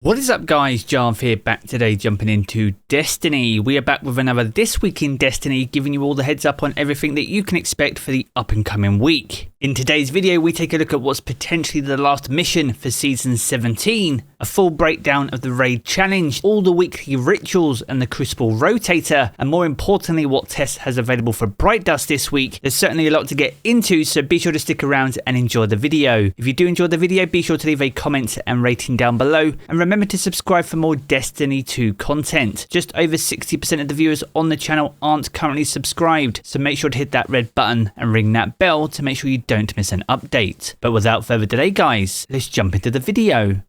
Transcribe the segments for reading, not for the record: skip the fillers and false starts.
What is up guys, Jarv here, back today jumping into Destiny. We are back with another This Week in Destiny, giving you all the heads up on everything that you can expect for the up and coming week. In today's video we take a look at what's potentially the last mission for Season 17, a full breakdown of the raid challenge, all the weekly rituals and the Crucible Rotator, and more importantly what Tess has available for Bright Dust this week. There's certainly a lot to get into, so be sure to stick around and enjoy the video. If you do enjoy the video, be sure to leave a comment and rating down below, and remember to subscribe for more Destiny 2 content. Just over 60% of the viewers on the channel aren't currently subscribed, so make sure to hit that red button and ring that bell to make sure you don't miss an update. But without further delay guys, let's jump into the video.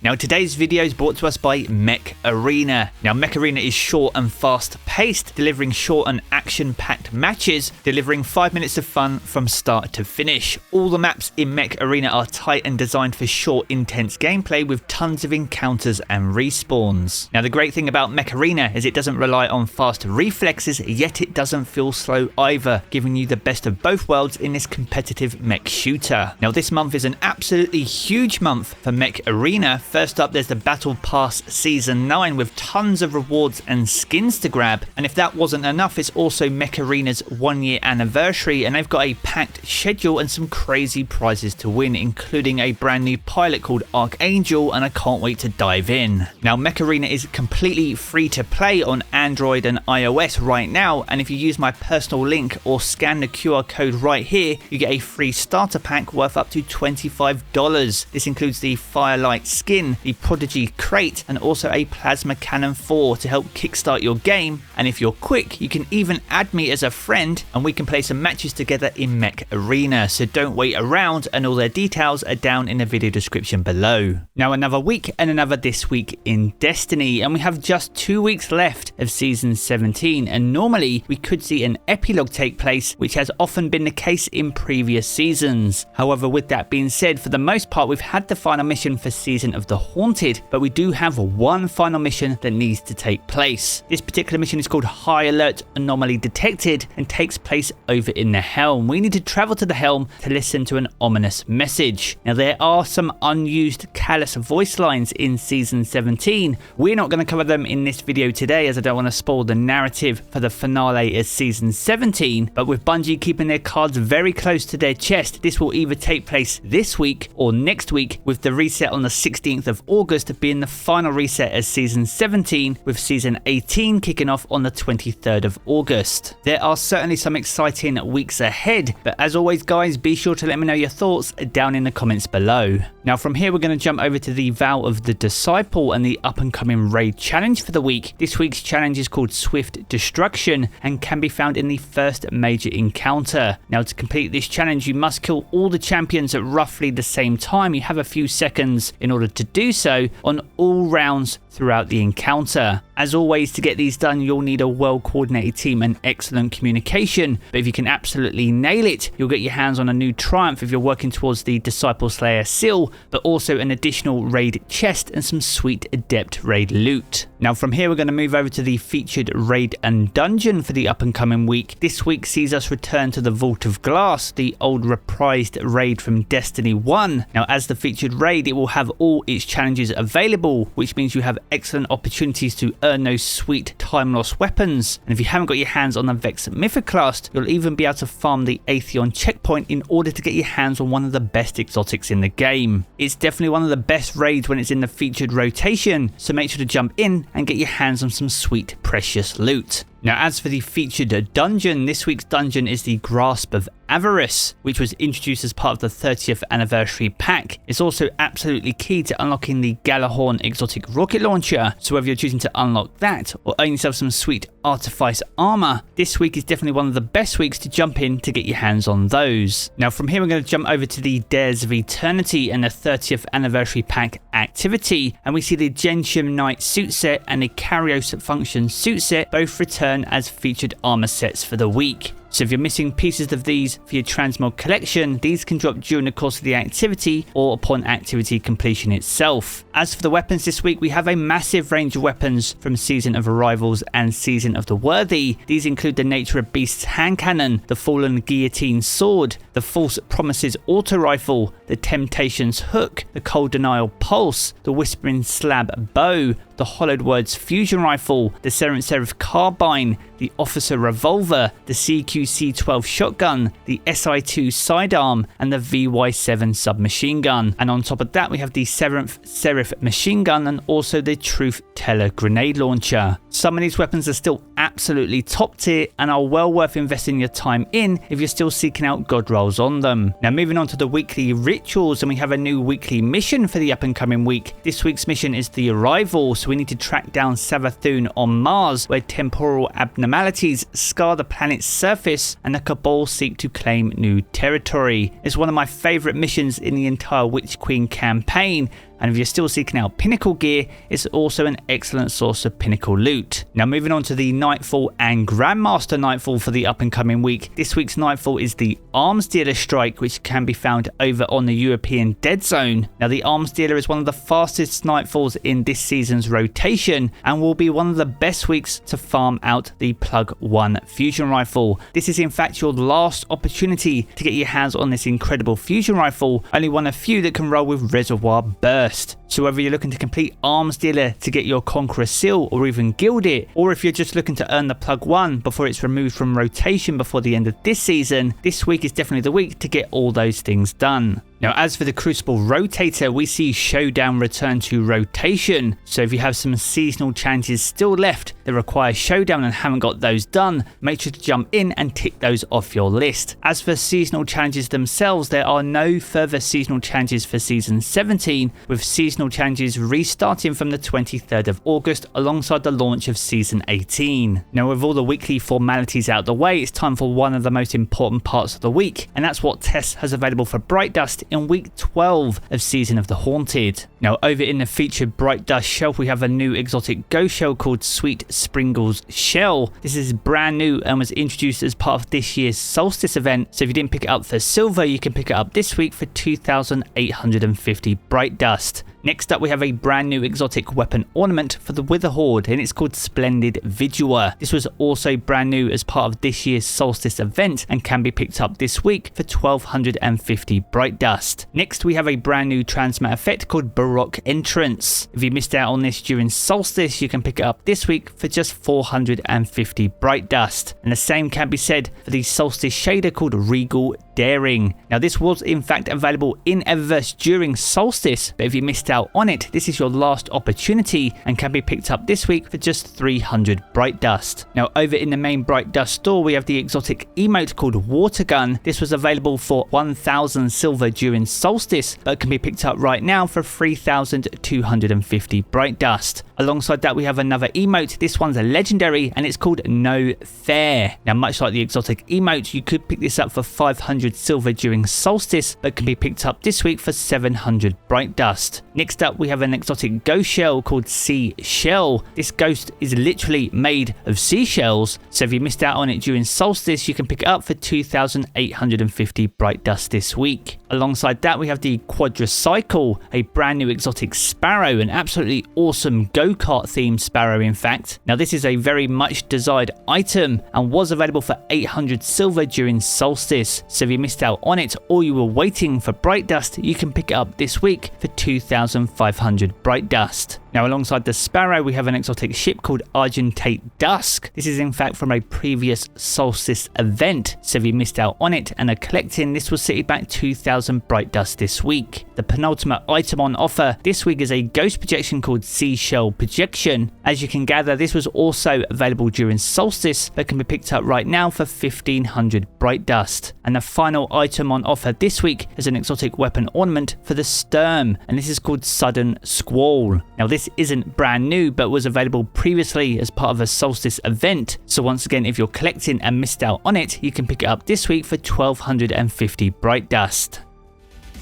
Now today's video is brought to us by Mech Arena. Now Mech Arena is short and fast paced, delivering short and action packed matches, delivering 5 minutes of fun from start to finish. All the maps in Mech Arena are tight and designed for short intense gameplay with tons of encounters and respawns. Now the great thing about Mech Arena is it doesn't rely on fast reflexes, yet it doesn't feel slow either, giving you the best of both worlds in this competitive mech shooter. Now this month is an absolutely huge month for Mech Arena. First up, there's the Battle Pass Season 9 with tons of rewards and skins to grab. And if that wasn't enough, it's also Mech Arena's 1 year anniversary, and they've got a packed schedule and some crazy prizes to win, including a brand new pilot called Archangel, and I can't wait to dive in. Now Mech Arena is completely free to play on Android and iOS right now, and if you use my personal link or scan the QR code right here, you get a free starter pack worth up to $25. This includes the Firelight skin, the Prodigy crate, and also a Plasma Cannon 4 to help kickstart your game. And if you're quick, you can even add me as a friend and we can play some matches together in Mech Arena, so don't wait around, and all their details are down in the video description below. Now another week and another This Week in Destiny, and we have just 2 weeks left of Season 17, and normally we could see an epilogue take place, which has often been the case in previous seasons. However, with that being said, for the most part we've had the final mission for Season of the Haunted, but we do have one final mission that needs to take place. This particular mission is called High Alert Anomaly Detected and takes place over in the Helm. We need to travel to the Helm to listen to an ominous message. Now there are some unused Callous voice lines in Season 17. We're not going to cover them in this video today as I don't want to spoil the narrative for the finale as Season 17, but with Bungie keeping their cards very close to their chest, this will either take place this week or next week, with the reset on the 16th of August being the final reset as Season 17, with Season 18 kicking off on the 23rd of August. There are certainly some exciting weeks ahead, but as always guys, be sure to let me know your thoughts down in the comments below. Now from here we're going to jump over to the Vow of the Disciple and the up and coming raid challenge for the week. This week's challenge is called Swift Destruction and can be found in the first major encounter. Now to complete this challenge you must kill all the champions at roughly the same time. You have a few seconds in order to do so on all rounds throughout the encounter. As always, to get these done you'll need a well coordinated team and excellent communication, but if you can absolutely nail it, you'll get your hands on a new triumph if you're working towards the Disciple Slayer seal, but also an additional raid chest and some sweet adept raid loot. Now from here we're going to move over to the featured raid and dungeon for the up and coming week. This week sees us return to the Vault of Glass, the old reprised raid from Destiny 1. Now as the featured raid it will have all its challenges available, which means you have excellent opportunities to earn those sweet time loss weapons, and if you haven't got your hands on the Vex Mythoclast, you'll even be able to farm the Atheon checkpoint in order to get your hands on one of the best exotics in the game. It's definitely one of the best raids when it's in the featured rotation, so make sure to jump in and get your hands on some sweet precious loot. Now as for the featured dungeon, this week's dungeon is the Grasp of Avarice, which was introduced as part of the 30th anniversary pack. It's also absolutely key to unlocking the Galahorn exotic rocket launcher, so whether you're choosing to unlock that or earn yourself some sweet Artifice armor, this week is definitely one of the best weeks to jump in to get your hands on those. Now from here we're going to jump over to the Dares of Eternity and the 30th anniversary pack activity, and we see the Gentium Knight suit set and the Carios Function suit set both return as featured armor sets for the week. So if you're missing pieces of these for your transmog collection, these can drop during the course of the activity or upon activity completion itself. As for the weapons this week, we have a massive range of weapons from Season of Arrivals and Season of the Worthy. These include the Nature of Beasts hand cannon, the Fallen Guillotine sword, the False Promises auto rifle, the Temptations hook, the Cold Denial pulse, the Whispering Slab bow, the Hollowed Words fusion rifle, the Serent Seraph carbine, the Officer revolver, the CQC-12 shotgun, the SI-2 sidearm, and the VY-7 submachine gun. And on top of that, we have the Seraph machine gun and also the Truth Teller grenade launcher. Some of these weapons are still absolutely top tier and are well worth investing your time in if you're still seeking out god rolls on them. Now moving on to the weekly rituals, and we have a new weekly mission for the up and coming week. This week's mission is the Arrival, so we need to track down Savathun on Mars, where temporal abnormalities scar the planet's surface and the Cabal seek to claim new territory. It's one of my favourite missions in the entire Witch Queen campaign, and if you're still seeking out pinnacle gear, it's also an excellent source of pinnacle loot. Now moving on to the Nightfall and Grandmaster Nightfall for the up and coming week. This week's Nightfall is the Arms Dealer strike, which can be found over on the European Dead Zone. Now the Arms Dealer is one of the fastest Nightfalls in this season's rotation and will be one of the best weeks to farm out the Plug 1 fusion rifle. This is in fact your last opportunity to get your hands on this incredible fusion rifle, only one of few that can roll with Reservoir Burst. So whether you're looking to complete Arms Dealer to get your Conqueror seal or even gild it, or if you're just looking to earn the Plug 1 before it's removed from rotation before the end of this season, this week is definitely the week to get all those things done. Now as for the Crucible Rotator, we see Showdown return to rotation, so if you have some seasonal challenges still left that require Showdown and haven't got those done, make sure to jump in and tick those off your list. As for seasonal challenges themselves, there are no further seasonal challenges for Season 17, with seasonal challenges restarting from the 23rd of August alongside the launch of Season 18. Now with all the weekly formalities out of the way, it's time for one of the most important parts of the week, and that's what Tess has available for Bright Dust in week 12 of Season of the Haunted. Now over in the featured Bright Dust shelf, we have a new exotic ghost shell called Sweet Sprinkles Shell. This is brand new and was introduced as part of this year's Solstice event, so if you didn't pick it up for silver, you can pick it up this week for 2,850 Bright Dust. Next up, we have a brand new exotic weapon ornament for the Wither Horde, and it's called Splendid Vigor. This was also brand new as part of this year's Solstice event and can be picked up this week for 1,250 Bright Dust. Next, we have a brand new transmat effect called Baroque Entrance. If you missed out on this during Solstice, you can pick it up this week for just 450 Bright Dust. And the same can be said for the Solstice shader called Regal Daring. Now this was in fact available in Eververse during Solstice, but if you missed out on it, this is your last opportunity and can be picked up this week for just 300 Bright Dust. Now over in the main Bright Dust store, we have the exotic emote called Water Gun. This was available for 1,000 silver during Solstice, but can be picked up right now for 3,250 Bright Dust. Alongside that, we have another emote. This one's a legendary and it's called No Fair. Now much like the exotic emote, you could pick this up for 500 silver during Solstice, but can be picked up this week for 700 Bright Dust. Next up, we have an exotic ghost shell called Sea Shell. This ghost is literally made of seashells, so if you missed out on it during Solstice, you can pick it up for 2,850 Bright Dust this week. Alongside that, we have the Quadricycle, a brand new exotic sparrow, an absolutely awesome go-kart themed sparrow in fact. Now this is a very much desired item and was available for 800 silver during Solstice, so if you missed out on it or you were waiting for Bright Dust, you can pick it up this week for 2,500 Bright Dust. Now alongside the sparrow, we have an exotic ship called Argentate Dusk. This is in fact from a previous Solstice event, so if you missed out on it and are collecting, this will set you back 2,000 Bright Dust this week. The penultimate item on offer this week is a ghost projection called Seashell Projection. As you can gather, this was also available during Solstice, but can be picked up right now for 1,500 Bright Dust. And the final item on offer this week is an exotic weapon ornament for the Sturm, and this is called Sudden Squall. Now this isn't brand new, but was available previously as part of a Solstice event, so once again, if you're collecting and missed out on it, you can pick it up this week for 1,250 Bright Dust.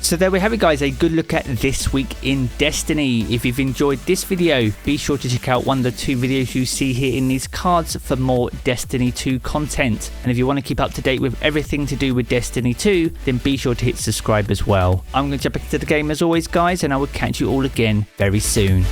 So there we have it guys, a good look at this week in Destiny. If you've enjoyed this video, be sure to check out one of the 2 videos you see here in these cards for more Destiny 2 content. And if you want to keep up to date with everything to do with Destiny 2, then be sure to hit subscribe as well. I'm going to jump back into the game as always guys, and I will catch you all again very soon.